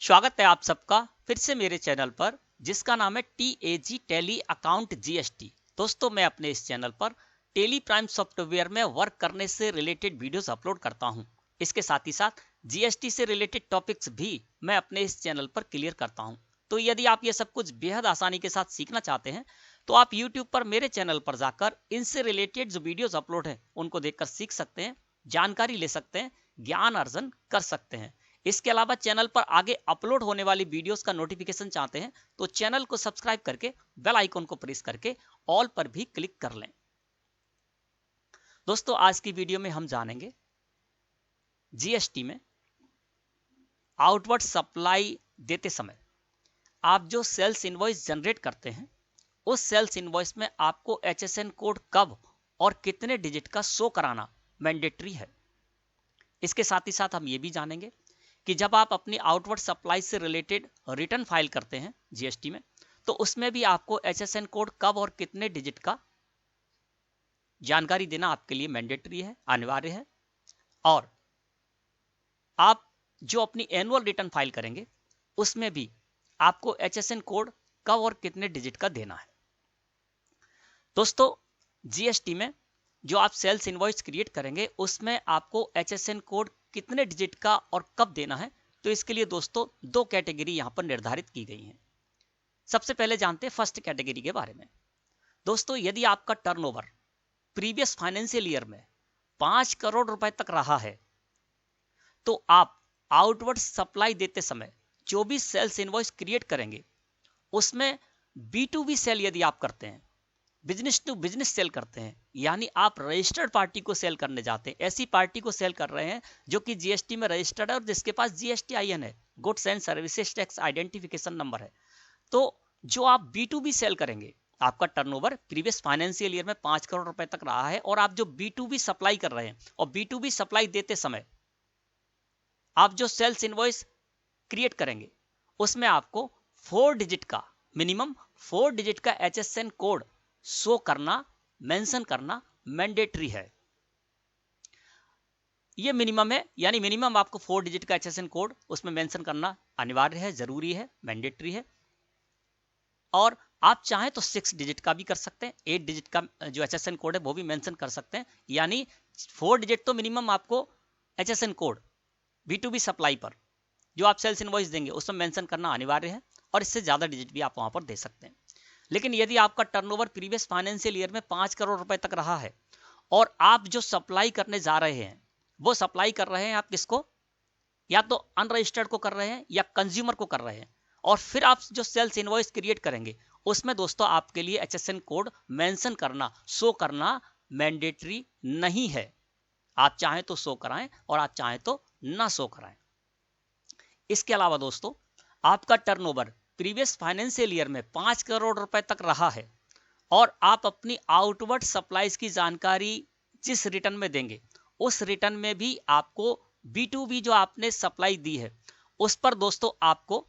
स्वागत है आप सबका फिर से मेरे चैनल पर जिसका नाम है TAG टैली अकाउंट GST। दोस्तों, मैं अपने इस चैनल पर टेली प्राइम सॉफ्टवेयर में वर्क करने से रिलेटेड वीडियोस अपलोड करता हूं। इसके साथ ही साथ GST से रिलेटेड टॉपिक्स भी मैं अपने इस चैनल पर क्लियर करता हूं। तो यदि आप ये सब कुछ बेहद आसानी के साथ सीखना चाहते हैं तो आप YouTube पर मेरे चैनल पर जाकर इनसे रिलेटेड जो वीडियोस अपलोड हैं उनको देखकर सीख सकते हैं, जानकारी ले सकते हैं, ज्ञान अर्जन कर सकते हैं। इसके अलावा चैनल पर आगे अपलोड होने वाली वीडियोस का नोटिफिकेशन चाहते हैं तो चैनल को सब्सक्राइब करके बेल आइकन को प्रेस करके ऑल पर भी क्लिक कर लें। दोस्तों, आज की वीडियो में हम जानेंगे GST में आउटवर्ड सप्लाई देते समय आप जो सेल्स इनवॉइस जनरेट करते हैं उस सेल्स इनवॉइस में आपको HSN कोड कब और कितने डिजिट का शो कराना मैंडेटरी है। इसके साथ ही साथ हम ये भी जानेंगे कि जब आप अपनी आउटवर्ड सप्लाई से रिलेटेड रिटर्न फाइल करते हैं GST में तो उसमें भी आपको HSN कोड कब और कितने डिजिट का जानकारी देना आपके लिए मैंडेटरी है, अनिवार्य है। और आप जो एनुअल रिटर्न फाइल करेंगे उसमें भी आपको HSN कोड कब और कितने डिजिट का देना है। दोस्तों, GST में जो आप सेल्स इनवॉइस क्रिएट करेंगे उसमें आपको HSN कोड कितने डिजिट का और कब देना है, तो इसके लिए दोस्तों दो कैटेगरी यहां पर निर्धारित की गई हैं। सबसे पहले जानते हैं फर्स्ट कैटेगरी के बारे में। दोस्तों, यदि आपका टर्नओवर प्रीवियस फाइनेंशियल ईयर में 5 करोड़ रुपए तक रहा है तो आप आउटवर्ड सप्लाई देते समय जो भी सेल्स इनवॉइस क्रिएट करेंगे उसमें B2B सेल यदि आप करते हैं, बिजनेस टू बिजनेस सेल करते हैं, यानी आप रजिस्टर्ड पार्टी को सेल करने जाते हैं, ऐसी पार्टी को सेल कर रहे हैं जो कि GST में रजिस्टर्ड है और जिसके पास GSTIN है, goods and services tax identification number है। तो जो आप B2B सेल करेंगे, आपका टर्नओवर प्रीवियस फाइनेंशियल ईयर में 5 करोड़ रुपए तक रहा है और आप जो B2B सप्लाई कर रहे हैं और B2B सप्लाई देते समय आप जो सेल्स इनवॉइस क्रिएट करेंगे उसमें आपको 4 डिजिट का मिनिमम 4 डिजिट का HSN कोड शो करना, मेंशन करना मैंडेटरी है। ये मिनिमम है, यानी मिनिमम आपको 4 डिजिट का HSN कोड उसमें मेंशन करना अनिवार्य है, जरूरी है, मैंडेटरी है। और आप चाहें तो 6 डिजिट का भी कर सकते हैं, 8 डिजिट का जो HSN कोड है वो भी मेंशन कर सकते हैं। यानी 4 डिजिट तो मिनिमम आपको HSN कोड B2B सप्लाई पर जो आप सेल्स इनवॉइस देंगे उसमें मेंशन करना अनिवार्य है और इससे ज्यादा डिजिट भी आप वहां पर दे सकते हैं। लेकिन यदि आपका टर्नओवर प्रीवियस फाइनेंशियल ईयर में 5 करोड़ रुपए तक रहा है और आप जो सप्लाई करने जा रहे हैं वो सप्लाई कर रहे हैं आप किसको, या तो अनरजिस्टर्ड को कर रहे हैं या कंज्यूमर को कर रहे हैं, और फिर आप जो सेल्स इनवॉइस क्रिएट करेंगे उसमें दोस्तों आपके लिए HSN कोड मेंशन करना, शो करना मैंडेटरी नहीं है। आप चाहें तो शो कराएं और आप चाहें तो ना शो कराएं। इसके अलावा दोस्तों, आपका टर्नओवर प्रीवियस फाइनेंशियल ईयर में 5 करोड़ रुपए तक रहा है और आप अपनी आउटवर्ड सप्लाईज की जानकारी जिस रिटर्न में देंगे उस रिटर्न में भी आपको B2B जो आपने सप्लाई दी है उस पर दोस्तों आपको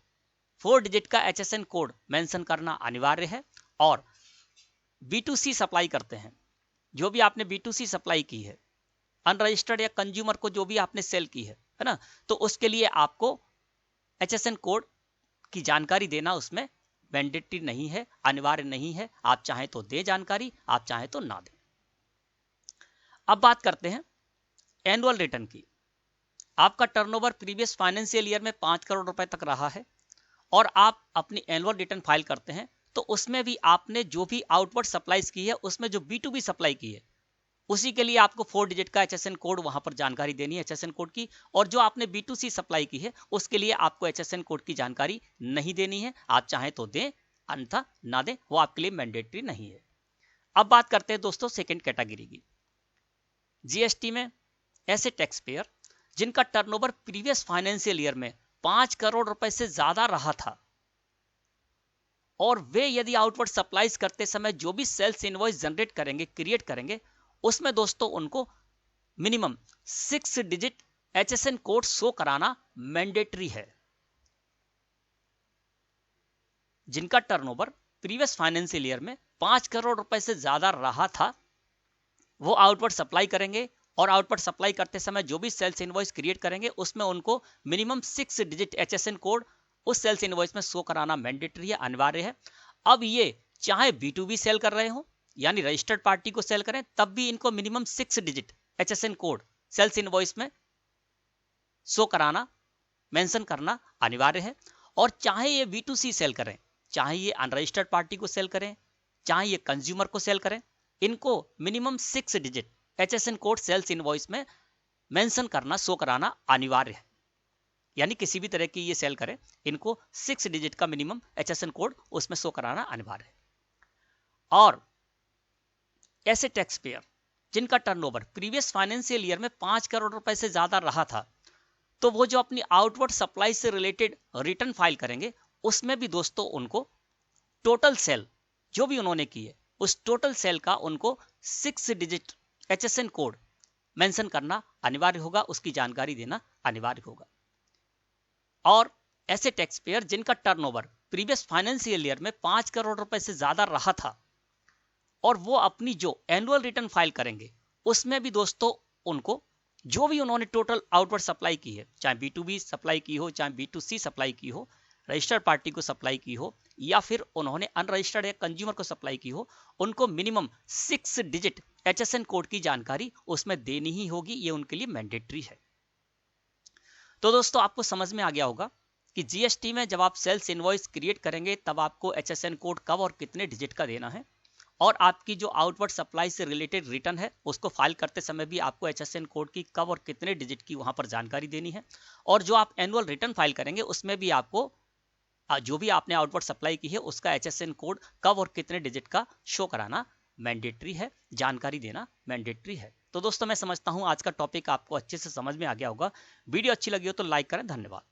4 डिजिट का HSN कोड मेंशन करना अनिवार्य है। और B2C सप्लाई करते हैं, जो भी आपने B2C सप्लाई की है, अनरजिस्टर्ड या कंज्यूमर को जो भी आपने सेल की है ना, तो उसके लिए आपको HSN कोड की जानकारी देना उसमें मैंडेटरी नहीं है, अनिवार्य नहीं है। आप चाहें तो दे जानकारी, आप चाहें तो ना दें। अब बात करते हैं एनुअल रिटर्न की। आपका टर्नओवर प्रीवियस फाइनेंशियल ईयर में 5 करोड़ रुपए तक रहा है और आप अपनी एनुअल रिटर्न फाइल करते हैं तो उसमें भी आपने जो भी आउटवर्ड सप्लाईज की है उसमें जो B2B सप्लाई की है उसी के लिए आपको 4 डिजिट का HSN कोड वहां पर जानकारी देनी है HSN कोड की, और जो आपने B2C सप्लाई की है उसके लिए आपको HSN कोड की जानकारी नहीं देनी है। आप चाहें तो दें, अन्यथा ना दें, वो आपके लिए मैंडेटरी नहीं है। अब बात करते हैं दोस्तों सेकंड कैटेगरी की। GST में ऐसे टैक्स पेयर जिनका टर्नओवर प्रीवियस फाइनेंशियल ईयर में 5 करोड़ रुपए से ज्यादा रहा था और वे यदि आउटवर्ड सप्लाईज करते समय जो भी सेल्स इनवॉइस जनरेट करेंगे, क्रिएट करेंगे, उसमें दोस्तों उनको minimum 6 digit HSN code show कराना मैंडेटरी है। जिनका टर्नओवर प्रीवियस फाइनेंशियल ईयर में 5 करोड़ रुपए से ज्यादा रहा था वो आउटवर्ड सप्लाई करेंगे और आउटवर्ड सप्लाई करते समय जो भी सेल्स इनवॉइस क्रिएट करेंगे उसमें उनको मिनिमम 6 डिजिट HSN कोड उस सेल्स इनवॉइस में शो कराना मैंडेटरी है, अनिवार्य है। अब ये चाहे B2B सेल कर रहे हो यानी रजिस्टर्ड पार्टी को सेल करें, तब भी इनको minimum 6 digit HSN code sales invoice में शो कराना, मेंशन करना अनिवार्य है। और चाहे ये B2C सेल करें, चाहे ये अनरजिस्टर्ड पार्टी को सेल करें, चाहे ये कंज्यूमर को सेल करें, इनको minimum 6 digit HSN code sales invoice में मेंशन करना, शो कराना अनिवार्य है। यानी किसी भी तरह की ये सेल करें, इनको 6 डिजिट का मिनिमम HSN कोड उसमें शो कराना अनिवार्य है। और ऐसे टैक्स पेयर जिनका टर्नओवर प्रीवियस फाइनेंशियल ईयर में 5 करोड़ रुपए से ज्यादा रहा था, तो वो जो अपनी आउटवर्ड सप्लाई से रिलेटेड रिटर्न फाइल करेंगे, उसमें भी दोस्तों उनको टोटल सेल जो भी उन्होंने की है, उस टोटल सेल का उनको 6 डिजिट HSN कोड मेंशन करना अनिवार्य होगा, उसकी जानकारी देना अनिवार्य होगा। और ऐसे टैक्स पेयर जिनका टर्नओवर प्रीवियस फाइनेंशियल ईयर में 5 करोड़ रुपए से ज्यादा रहा था और वो अपनी जो एनुअल रिटर्न फाइल करेंगे, उसमें भी दोस्तों उनको जो भी उन्होंने टोटल आउटवर्ड सप्लाई की है, चाहे B2B सप्लाई की हो, चाहे B2C सप्लाई की हो, रजिस्टर्ड पार्टी को सप्लाई की हो, या फिर उन्होंने अनरजिस्टर्ड या कंज्यूमर को सप्लाई की हो, उनको मिनिमम 6 डिजिट HSN कोड की जानकारी उसमें देनी ही होगी। ये उनके लिए मैंडेटरी है। तो दोस्तों आपको समझ में आ गया होगा कि GST में जब आप सेल्स इनवॉइस क्रिएट करेंगे, तब आपको HSN कोड कब और कितने डिजिट का देना है, और आपकी जो आउटवर्ड सप्लाई से रिलेटेड रिटर्न है, उसको फाइल करते समय भी आपको HSN कोड की कब और कितने डिजिट की वहां पर जानकारी देनी है। और जो आप एनुअल रिटर्न फाइल करेंगे, उसमें भी आपको जो भी आपने आउटवर्ड सप्लाई की है, उसका HSN कोड कब और कितने डिजिट का शो कराना मैंडेटरी है, जानकारी देना मैंडेटरी है। तो दोस्तों मैं समझता हूं आज का टॉपिक आपको अच्छे से समझ में आ गया होगा। वीडियो अच्छी लगी हो तो लाइक करें। धन्यवाद।